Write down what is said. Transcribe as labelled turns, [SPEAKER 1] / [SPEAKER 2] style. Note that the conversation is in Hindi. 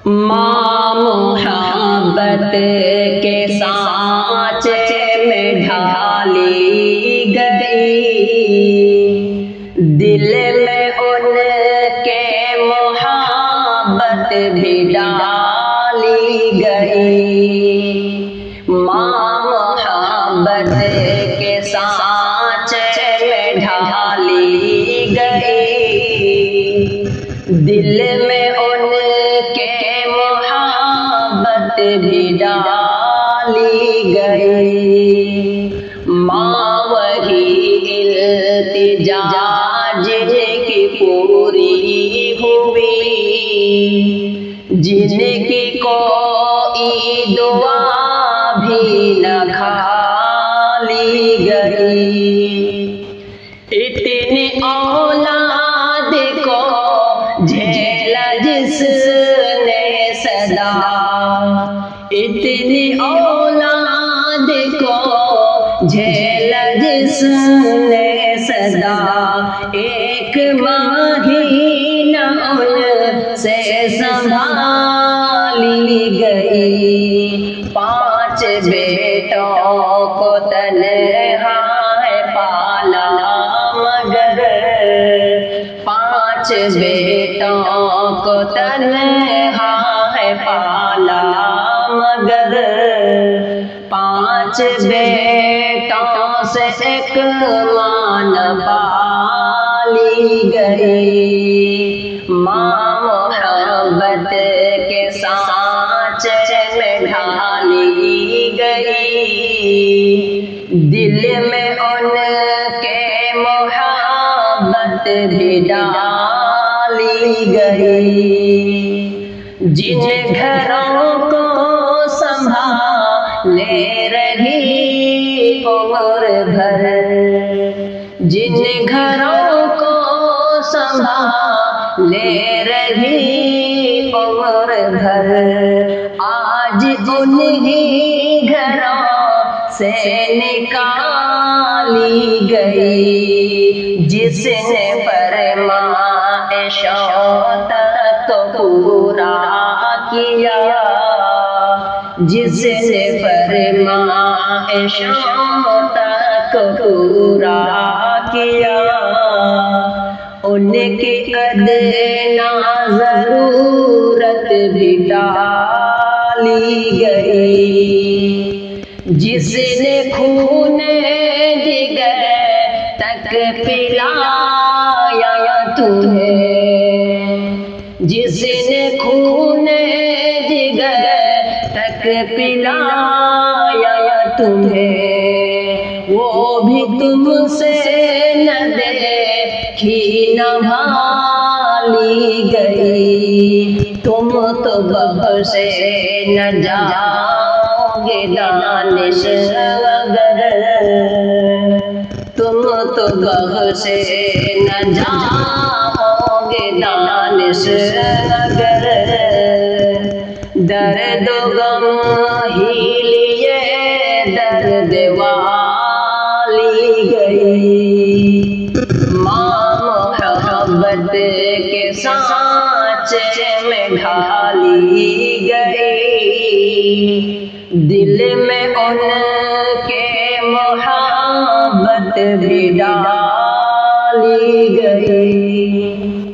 [SPEAKER 1] माँ मोहब्बत के सांचे में ढाली गई, दिल में उनके मोहब्बत भी डाली गई। माँ मोहब्बत के सांचे में ढाली गई, दिल में उनके मोहब्बत भी डाली गई। माँ वही इल्तिजा जिनकी पूरी हुई, जिनकी कोई दुआ भी न खाली गई। इतनी औलाद को झेला जिसने सदा, इतनी औलाद को झेला जिसने सदा, एक महीना उनसे संभाली गई। 5 बेटों को तन्हा है पाला, मगर 5 बेटों को तन्हा है पाला, मगर 5 बेटों से एक माँ न पाली गई। माँ मोहब्बत के सांचे में ढाली गई, दिल में उनके मोहब्बत भी डाली गई। जिन घरों को संभाले रही उम्र भर, जिन घरों को संभाले रही उम्र भर, आज उन्हीं घरों से निकाली गई। जिसने फरमाए शौकत को पूरा किया, जिसने फरमाए शौकत को पूरा किया, उनकी अदना जरूरत भी डाली गई। जिसने खूने जिगर तक पिलाया तुम्हें, जिसने खूने जिगर तक पिलाया तुम्हें, वो भी तुमसे न देखी न भाली गई। तुम तो बख्शे न जाओगे दानिश अगर, तुम तो बख्शे न जाओगे दानिश अगर, दर्द गम ही लिए दर्द वाली गई। माँ मोहब्बत के सांचे में ढाली गई, दिल में उनके मोहब्बत भी डाली गई।